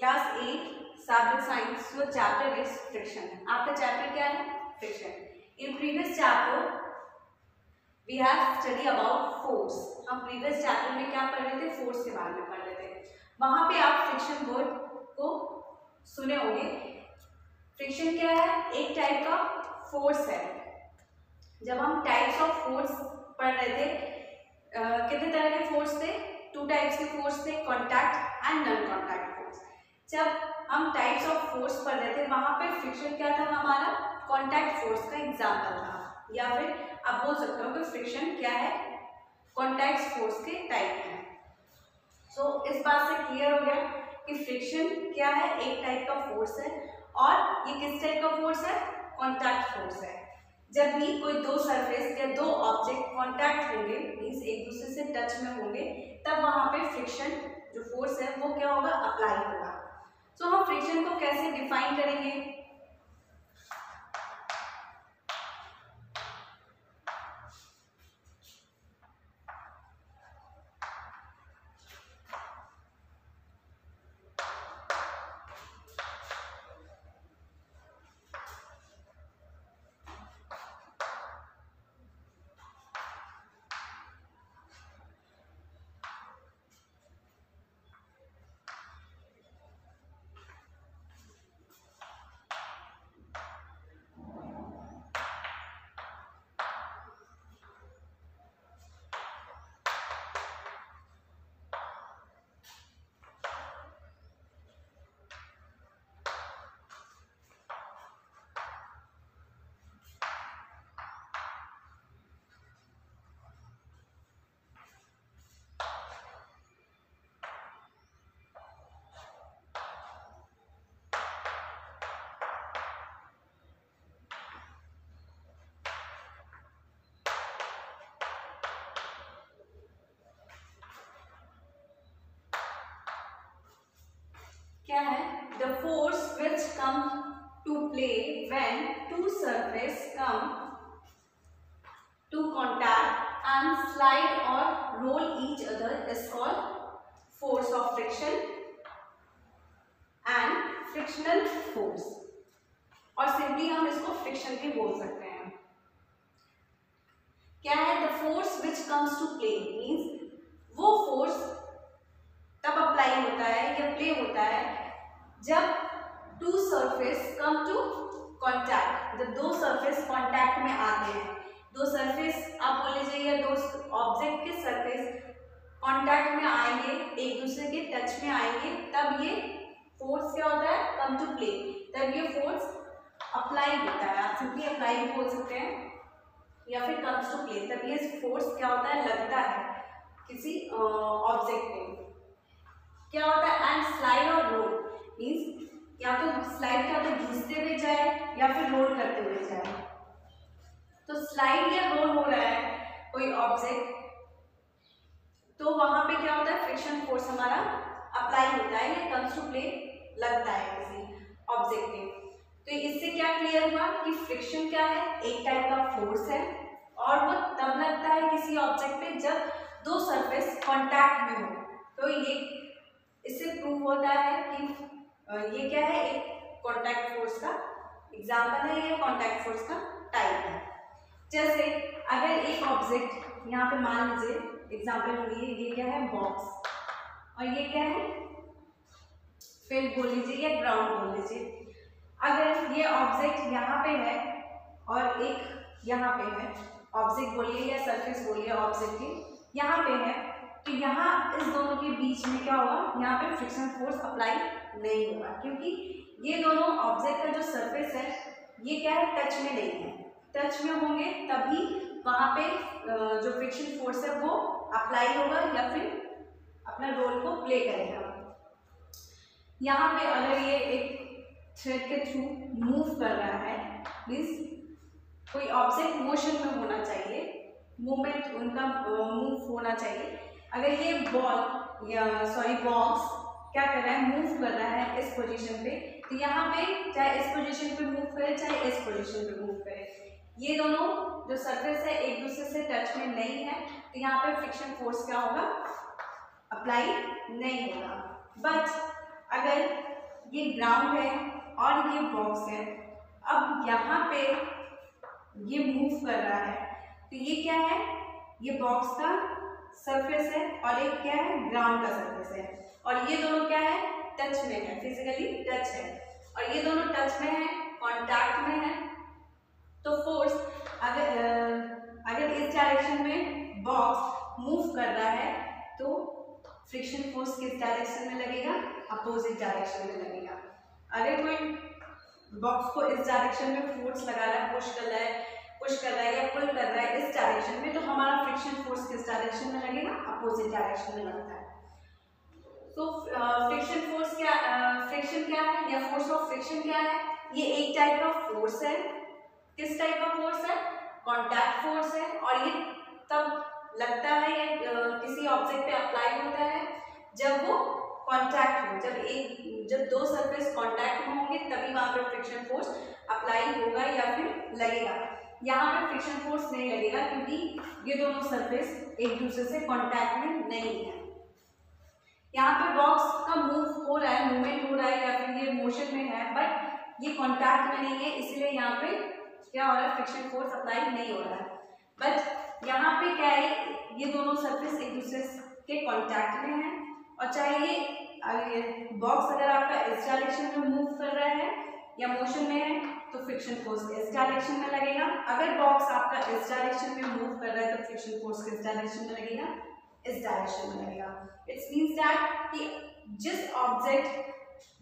Class 8 subject science, your chapter is friction. आपका chapter क्या है? Friction. In previous chapter we have study about force. हम previous chapter में क्या पढ़ रहे थे? फोर्स के बारे में पढ़ रहे थे। वहां पे आप फ्रिक्शन वर्ड को सुने होंगे। फ्रिक्शन क्या है? एक टाइप का फोर्स है। जब हम टाइप्स ऑफ फोर्स पढ़ रहे थे, कितने तरह के फोर्स थे? 2 टाइप्स के फोर्स थे, contact and non contact force. जब हम टाइप्स ऑफ फोर्स पढ़ रहे थे, वहां पे फ्रिक्शन क्या था? हमारा कॉन्टैक्ट फोर्स का एग्जाम्पल था, या फिर आप बोल सकते हो कि फ्रिक्शन क्या है? कॉन्टैक्ट फोर्स के टाइप है। सो इस बात से क्लियर हो गया कि फ्रिक्शन क्या है? एक टाइप का फोर्स है। और ये किस टाइप का फोर्स है? कॉन्टैक्ट फोर्स है। जब भी कोई दो सरफेस या दो ऑब्जेक्ट कॉन्टैक्ट होंगे, मीन्स एक दूसरे से टच में होंगे, तब वहां पे फ्रिक्शन जो फोर्स है वो क्या होगा? अप्लाई होगा। सो हम फ्रिक्शन को कैसे डिफाइन करेंगे? क्या है? The force which come to play when two surface come to contact and slide और roll each other is called force of friction and frictional force. और सिंपली हम इसको फ्रिक्शन भी बोल सकते हैं। क्या है? The force which comes to play means वो फोर्स तब अप्लाई होता है या प्ले होता है जब two surface come to contact, जब दो सरफेस कॉन्टैक्ट में आते हैं। दो सरफेस आप बोल लीजिए या दो ऑब्जेक्ट के सरफेस कॉन्टैक्ट में आएंगे, एक दूसरे के टच में आएंगे, तब ये फोर्स क्या होता है? Come to play. तब ये फोर्स अप्लाई होता है। आप सिंपली अप्लाई भी बोल सकते हैं या फिर कम्स टू प्ले। तब ये फोर्स क्या होता है? लगता है किसी ऑब्जेक्ट पे। क्या होता है? एंड स्लाइड और रोल मीन्स या तो स्लाइड क्या होता है? घिसते हुए जाए या फिर रोल करते हुए जाए। तो स्लाइड या रोल हो रहा है कोई ऑब्जेक्ट, तो वहां पे क्या होता है? फ्रिक्शन फोर्स हमारा अप्लाई होता है या कम्स टू प्ले, लगता है किसी ऑब्जेक्ट पे। तो इससे क्या क्लियर हुआ कि फ्रिक्शन क्या है? एक टाइप का फोर्स है और वो तब लगता है किसी ऑब्जेक्ट पे जब दो सरफेस कांटेक्ट में हो। तो ये इससे प्रूव होता है कि ये क्या है? एक कांटेक्ट फोर्स का एग्जांपल है, ये कांटेक्ट फोर्स का टाइप है। जैसे अगर एक ऑब्जेक्ट यहाँ पे मान लीजिए एग्जांपल के लिए, ये क्या है? बॉक्स, और ये क्या है? फील्ड बोल लीजिए या ग्राउंड बोल लीजिए। अगर ये ऑब्जेक्ट यहाँ पे है और एक यहाँ पे है, ऑब्जेक्ट बोलिए या सरफेस बोलिए, ऑब्जेक्ट के यहाँ पे है, तो यहाँ इस दोनों के बीच में क्या होगा? यहाँ पे फ्रिक्शन फोर्स अप्लाई नहीं होगा, क्योंकि ये दोनों ऑब्जेक्ट का जो सरफेस है ये क्या है? टच में नहीं है। टच में होंगे तभी वहाँ पे जो फ्रिक्शन फोर्स है वो अप्लाई होगा या फिर अपना रोल को प्ले करेगा। यहाँ पे अगर ये एक थ्रेड के थ्रू मूव कर रहा है, मीन्स कोई ऑब्जेक्ट मोशन में होना चाहिए, मूवमेंट उनका मूव होना चाहिए। अगर ये बॉल या बॉक्स क्या कर रहा है? मूव कर रहा है इस पोजीशन पे, तो यहाँ पे चाहे इस पोजीशन पे मूव करे चाहे इस पोजीशन पे मूव करे, ये दोनों जो सरफेस है एक दूसरे से टच में नहीं है, तो यहाँ पे फ्रिक्शन फोर्स क्या होगा? अप्लाई नहीं होगा। बट अगर ये ग्राउंड है और ये बॉक्स है, अब यहाँ पे ये मूव कर रहा है, तो ये क्या है, ये बॉक्स का सरफेस है और एक क्या है, ग्राउंड का सरफेस है, और ये दोनों क्या है, टच में है, फिजिकली टच है, और ये दोनों टच में है, कांटेक्ट में है। तो फोर्स अगर इस डायरेक्शन में बॉक्स मूव कर रहा है तो फ्रिक्शन फोर्स किस डायरेक्शन में लगेगा, अपोजिट डायरेक्शन में लगेगा। अगर कोई बॉक्स को इस डायरेक्शन में फोर्स लगा रहा है, पुश कर रहा है या पुल कर रहा है इस डायरेक्शन में, तो हमारा फ्रिक्शन फोर्स किस डायरेक्शन में लगेगा, अपोजिट डायरेक्शन में लगता है। तो फ्रिक्शन क्या है या फोर्स ऑफ फ्रिक्शन क्या है, ये एक टाइप का फोर्स है। किस टाइप का फोर्स है, कांटेक्ट फोर्स है, और ये तब लगता है या किसी ऑब्जेक्ट पे अप्लाई होता है जब वो कांटेक्ट हो, जब दो सरफेस कांटेक्ट में होंगे तभी वहां पे फ्रिक्शन फोर्स अप्लाई होगा या फिर लगेगा। यहाँ पे फ्रिक्शन फोर्स नहीं लगेगा क्योंकि ये दोनों सरफेस एक दूसरे से कांटेक्ट में नहीं है। यहाँ पे बॉक्स का मूवमेंट हो रहा है या फिर ये मोशन में है, बट ये कांटेक्ट में नहीं है, इसलिए यहाँ पे क्या हो रहा है, फ्रिक्शन फोर्स अप्लाई नहीं हो रहा है। बट यहाँ पे क्या है, ये दोनों सरफेस एक दूसरे के कांटेक्ट में है, और चाहे ये बॉक्स अगर आपका इस डायरेक्शन में मूव कर रहा है या मोशन में है तो फ्रिक्शन फोर्स इस डायरेक्शन में लगेगा। अगर बॉक्स आपका इस डायरेक्शन में मूव कर रहा है तो फ्रिक्शन फोर्स किस डायरेक्शन में लगेगा, इस डायरेक्शन में लगेगा। इट्स मीन्स दैट कि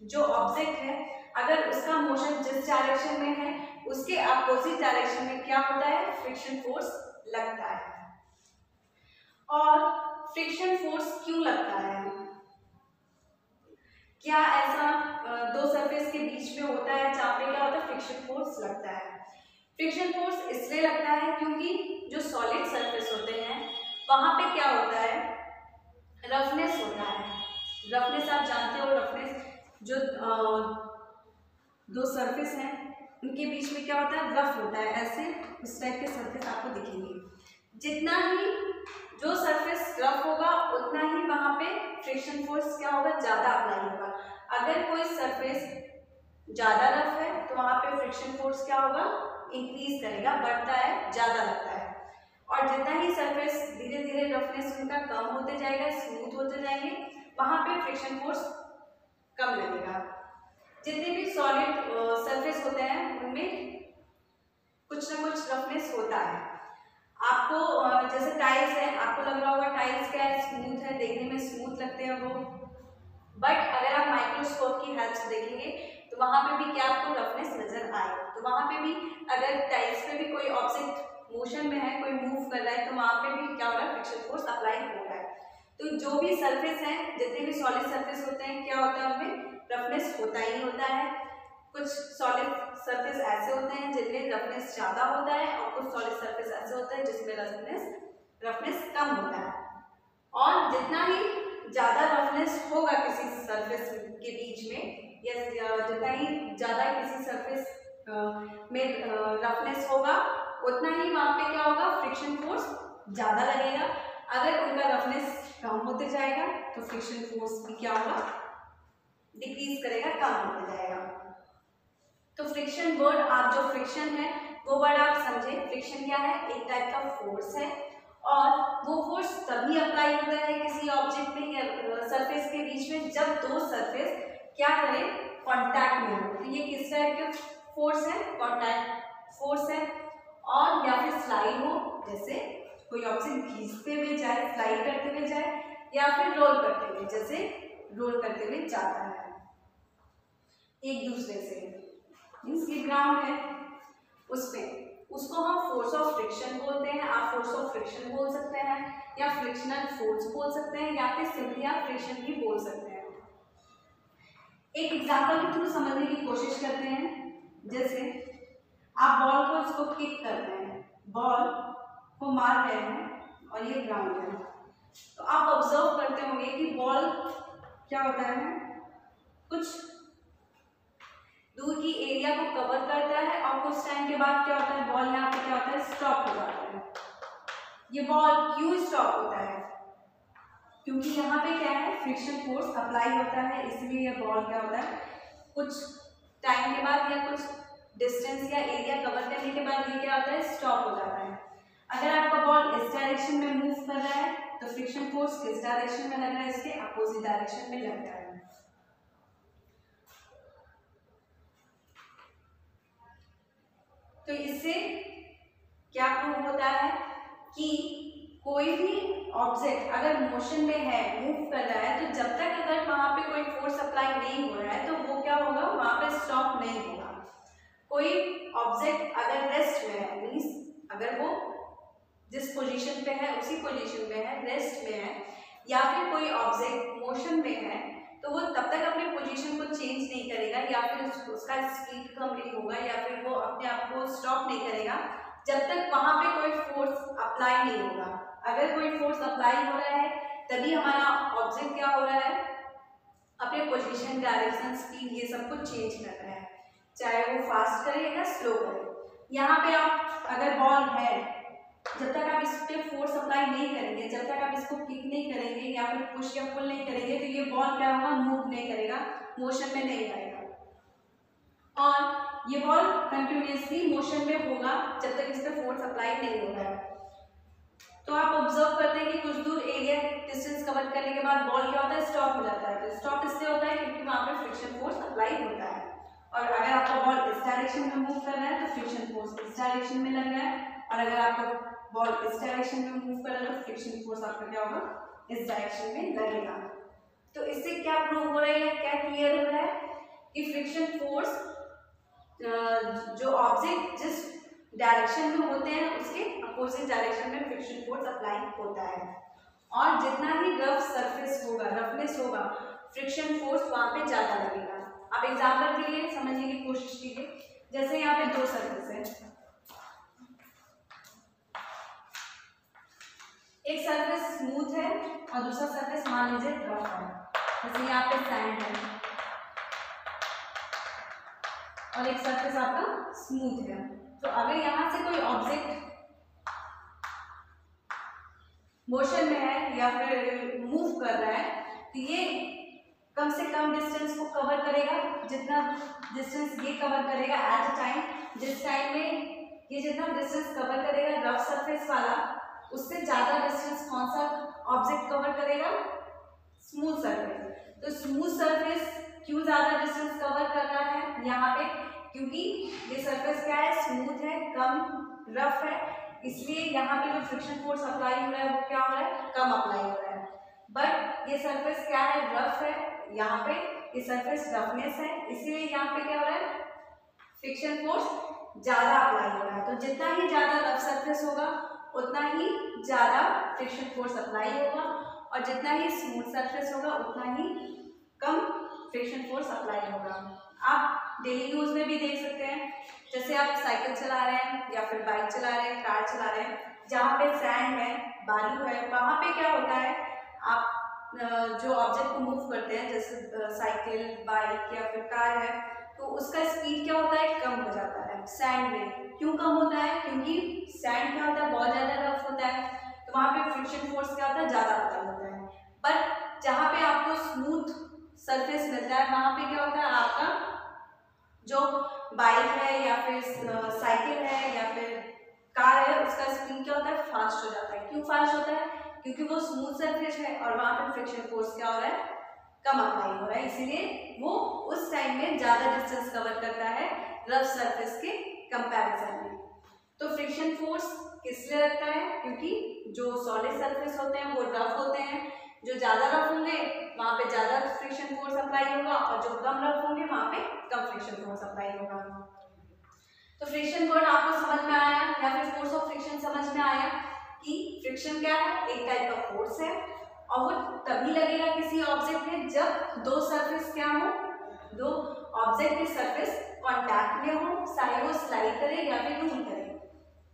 जो ऑब्जेक्ट है अगर उसका मोशन जिस डायरेक्शन में है उसके अपोजिट डायरेक्शन में क्या होता है, फ्रिक्शन फोर्स लगता है। और फ्रिक्शन फोर्स क्यों लगता है, क्या ऐसा दो सरफेस के बीच में होता है जहाँ पे क्या होता है, फ्रिक्शन फोर्स लगता है। फ्रिक्शन फोर्स इसलिए लगता है क्योंकि जो सॉलिड सरफेस होते हैं वहां पे क्या होता है, रफनेस होता है। रफनेस आप जानते हो, रफनेस जो दो सरफेस हैं उनके बीच में क्या होता है, रफ होता है, ऐसे उस टाइप के सरफेस आपको दिखेंगे। जितना ही जो सरफेस रफ होगा उतना ही वहां पे फ्रिक्शन फोर्स क्या होगा, ज्यादा अप्लाई होगा। अगर कोई सरफेस ज्यादा रफ है तो वहां पे फ्रिक्शन फोर्स क्या होगा, इंक्रीज करेगा, बढ़ता है, ज्यादा लगता है। और जितना ही सरफेस धीरे धीरे रफनेस उनका कम होते जाएगा, स्मूथ होते जाएंगे, वहां पे फ्रिक्शन फोर्स कम लगेगा। जितने भी सॉलिड सरफेस होते हैं उनमें कुछ ना कुछ रफनेस होता है। आपको जैसे टाइल्स है, आपको लग रहा होगा टाइल्स क्या है, स्मूथ है, देखने में स्मूथ लगते हैं वो, बट अगर आप माइक्रोस्कोप की हेल्प से देखेंगे तो वहां पे भी क्या आपको रफनेस नजर आए। तो वहां पे भी अगर टाइल्स पे भी कोई ऑब्जेक्ट मोशन में है, कोई मूव कर रहा है, तो वहां पे भी क्या हो रहा है, फ्रिक्शन फोर्स अप्लाई हो रहा है। तो जो भी सरफेस है, जितने भी सॉलिड सरफेस होते हैं, क्या होता है, उनमें रफनेस होता ही होता है। कुछ सॉलिड सरफेस ऐसे होते हैं जिनमें रफनेस ज्यादा होता है, और कुछ सॉलिड सरफेस ऐसे होते हैं जिसमें रफनेस कम होता है। और जितना ही ज्यादा रफनेस होगा किसी सरफेस के बीच में, या जितना ही ज्यादा किसी सरफेस में रफनेस होगा उतना ही वहां पे क्या होगा, फ्रिक्शन फोर्स ज्यादा लगेगा। अगर उनका रफनेस कम होते जाएगा तो फ्रिक्शन फोर्स भी क्या होगा, डिक्रीज करेगा, कम होते जाएगा। तो फ्रिक्शन वर्ड, आप जो फ्रिक्शन है वो वर्ड आप समझे। फ्रिक्शन क्या है, एक टाइप का फोर्स है, और वो फोर्स तभी अप्लाई होता है किसी ऑब्जेक्ट में या सरफेस के बीच में जब दो सरफेस क्या करें, कांटेक्ट में हो। तो ये किस टाइप का फोर्स है, कांटेक्ट फोर्स है। और या फिर स्लाइड हो, जैसे कोई ऑब्जेक्ट खींचते हुए जाए, स्लाइड करते हुए जाए, या फिर रोल करते हुए, जैसे रोल करते हुए जाता है एक दूसरे से, मीन्स ये ग्राउंड है उसमें, उसको हम फोर्स ऑफ फ्रिक्शन बोलते हैं। आप फोर्स ऑफ फ्रिक्शन बोल सकते हैं, या फ्रिक्शनल फोर्स बोल सकते हैं, या फिर सिंपली आप फ्रिक्शन भी बोल सकते हैं। एक एग्जांपल के थ्रू समझने की कोशिश करते हैं। जैसे आप बॉल को इसको किक करते हैं, बॉल को मार रहे हैं और ये ग्राउंड है, तो आप ऑब्जर्व करते होंगे कि बॉल क्या होता है, कुछ दूर की एरिया को कवर करता है और कुछ टाइम के बाद क्या होता है, बॉल यहाँ पे क्या होता है, स्टॉप हो जाता है। ये बॉल क्यों स्टॉप होता है, क्योंकि यहाँ पे क्या है, फ्रिक्शन फोर्स अप्लाई होता है, इसलिए यह बॉल क्या होता है, कुछ टाइम के बाद या कुछ डिस्टेंस या एरिया कवर करने के बाद ये क्या होता है, स्टॉप हो जाता है। अगर आपका बॉल इस डायरेक्शन में मूव कर रहा है तो फ्रिक्शन फोर्स किस डायरेक्शन में लग रहा है, इसके अपोजिट डायरेक्शन में लग रहा है। तो इससे क्या प्रूव होता है कि कोई भी ऑब्जेक्ट अगर मोशन में है, मूव कर रहा है, तो जब तक अगर वहां पे कोई फोर्स अप्लाई नहीं हो रहा है तो वो क्या होगा, वहां पे स्टॉप नहीं होगा। कोई ऑब्जेक्ट अगर रेस्ट में है, मीन्स अगर वो जिस पोजीशन पे है उसी पोजीशन में है, रेस्ट में है, या फिर कोई ऑब्जेक्ट मोशन में है, तो वो तब तक अपने पोजीशन को चेंज नहीं करेगा या फिर उसका स्पीड कम नहीं होगा या फिर वो अपने आप को स्टॉप नहीं करेगा जब तक वहां पे कोई फोर्स अप्लाई नहीं होगा। अगर कोई फोर्स अप्लाई हो रहा है तभी हमारा ऑब्जेक्ट क्या हो रहा है, अपने पोजीशन, डायरेक्शन, स्पीड ये सब कुछ चेंज कर रहा है, चाहे वो फास्ट करे या स्लो करे। यहाँ पे आप अगर बॉल है, जब तक आप इस पे फोर्स अप्लाई नहीं करेंगे, जब तक आप इसको किक नहीं करेंगे या फिर पुश या पुल नहीं करेंगे, तो ये बॉल क्या होगा, मूव नहीं करेगा, मोशन में नहीं आएगा। और ये बॉल कंटिन्यूअसली मोशन में होगा जब तक इस पे फोर्स अप्लाई नहीं होगा। तो आप ऑब्जर्व करते हैं कि कुछ दूर एरिया डिस्टेंस कवर करने के बाद बॉल क्या होता है, स्टॉप हो जाता है। तो स्टॉप इसलिए होता है क्योंकि वहां पे फ्रिक्शन फोर्स अप्लाई होता है। और अगर आपका बॉल इस डायरेक्शन में मूव कर रहा है तो फ्रिक्शन फोर्स इस डायरेक्शन में लग रहा है, और अगर आपका बॉल इस डायरेक्शन में मूव कर रहा है तो फ्रिक्शन फोर्स आपका क्या होगा, इस डायरेक्शन में लगेगा। तो इससे क्या प्रूव हो रहा है, क्या क्लियर हो रहा है कि फ्रिक्शन फोर्स जो ऑब्जेक्ट जिस डायरेक्शन में होते हैं उसके अपोजिट डायरेक्शन में फ्रिक्शन फोर्स अप्लाई होता है। और जितना ही रफ सरफेस होगा, रफनेस होगा, फ्रिक्शन फोर्स वहां पे ज्यादा लगेगा। आप एग्जांपल के लिए समझने की कोशिश कीजिए, जैसे यहाँ पे दो सरफेस है, एक सरफेस स्मूथ है और दूसरा सरफेस मान लीजिए रफ है। जैसे यहाँ पे सैंड है और एक सरफेस आपका स्मूथ है। तो अगर यहाँ से कोई ऑब्जेक्ट मोशन में है या फिर मूव कर रहा है तो ये कम से कम डिस्टेंस को कवर करेगा, जितना डिस्टेंस ये कवर करेगा एट अ टाइम, जिस टाइम में ये जितना डिस्टेंस कवर करेगा रफ सरफेस वाला, उससे ज्यादा डिस्टेंस कौन सा ऑब्जेक्ट कवर करेगा, स्मूथ सरफेस। तो स्मूथ सरफेस क्यों ज्यादा डिस्टेंस कवर कर रहा है यहाँ पे, क्योंकि ये सरफेस क्या है, स्मूथ है, कम रफ है, इसलिए यहाँ पे जो फ्रिक्शन फोर्स अप्लाई हो रहा है वो क्या हो रहा है, कम अप्लाई हो रहा है। बट ये सरफेस क्या है, रफ है, यहाँ पे ये सरफेस रफनेस है, इसीलिए यहाँ पे क्या हो रहा है, फ्रिक्शन फोर्स ज्यादा अप्लाई हो रहा है। तो जितना ही ज्यादा रफ सरफेस होगा उतना ही ज्यादा फ्रिक्शन फोर्स अप्लाई होगा, और जितना ही स्मूथ सरफेस होगा उतना ही कम फ्रिक्शन फोर्स अप्लाई होगा। आप डेली यूज में भी देख सकते हैं, जैसे आप साइकिल चला रहे हैं या फिर बाइक चला रहे हैं, कार चला रहे हैं, जहाँ पे सैंड है, बालू है, वहाँ पे क्या होता है, आप जो ऑब्जेक्ट को मूव करते हैं जैसे साइकिल, बाइक या फिर कार है, तो उसका स्पीड क्या होता है, कम हो जाता है। सैंड में क्यों कम होता है, क्योंकि सैंड क्या होता है, बहुत ज्यादा रफ होता है, तो वहाँ पे फ्रिक्शन फोर्स क्या होता है, ज्यादा अप्लाई होता है। बट जहाँ पे आपको स्मूथ सरफेस मिलता है वहाँ पे क्या होता है, आपका जो बाइक है या फिर साइकिल है या फिर कार है, उसका स्पीड क्या होता है, फास्ट हो जाता है। क्यों फास्ट होता है, क्योंकि वो स्मूथ सरफेस है और वहाँ पे फ्रिक्शन फोर्स क्या हो रहा है, कम अप्लाई हो रहा है, इसीलिए वो उस टाइम में ज्यादा डिस्टेंस कवर करता है रफ सरफेस के कंपैरिजन में। तो फ्रिक्शन फोर्स किस लिए लगता है, क्योंकि जो सॉलिड सरफेस होते हैं वो रफ होते हैं, जो ज्यादा रफ होंगे वहां पे ज्यादा फ्रिक्शन फोर्स अप्लाई होगा और जो कम रफ होंगे वहां पे कम फ्रिक्शन फोर्स अप्लाई होगा। तो फ्रिक्शन वर्ड आपको समझ में आया या फिर फोर्स ऑफ फ्रिक्शन समझ में आया कि फ्रिक्शन क्या है, एक टाइप का फोर्स है और वो तभी लगेगा किसी ऑब्जेक्ट में जब दो सरफेस क्या हो, दो ऑब्जेक्ट के सरफेस कांटेक्ट में हो, चाहे वो स्लाइड करे या फिर रोल करे,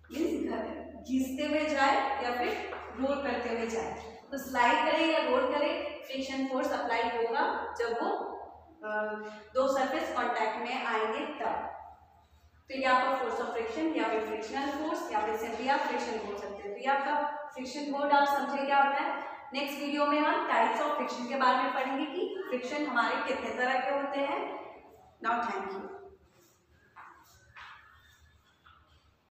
घिसते हुए जाए या फिर रोल करते हुए जाए। तो स्लाइड करे या रोल करे, फ्रिक्शन फोर्स अप्लाई होगा जब वो दो सरफेस कांटेक्ट में आएंगे तब। तो ये आपका फोर्स ऑफ फ्रिक्शन या फिर फ्रिक्शनल फोर्स या फिर सिंपली आप फ्रिक्शन बोल सकते हैं। तो ये आपका फ्रिक्शन वर्ड आप समझे क्या होता है। नेक्स्ट वीडियो में हम टाइप्स ऑफ फ्रिक्शन के बारे में पढ़ेंगे कि फ्रिक्शन हमारे कितने तरह के होते हैं। Now thank you.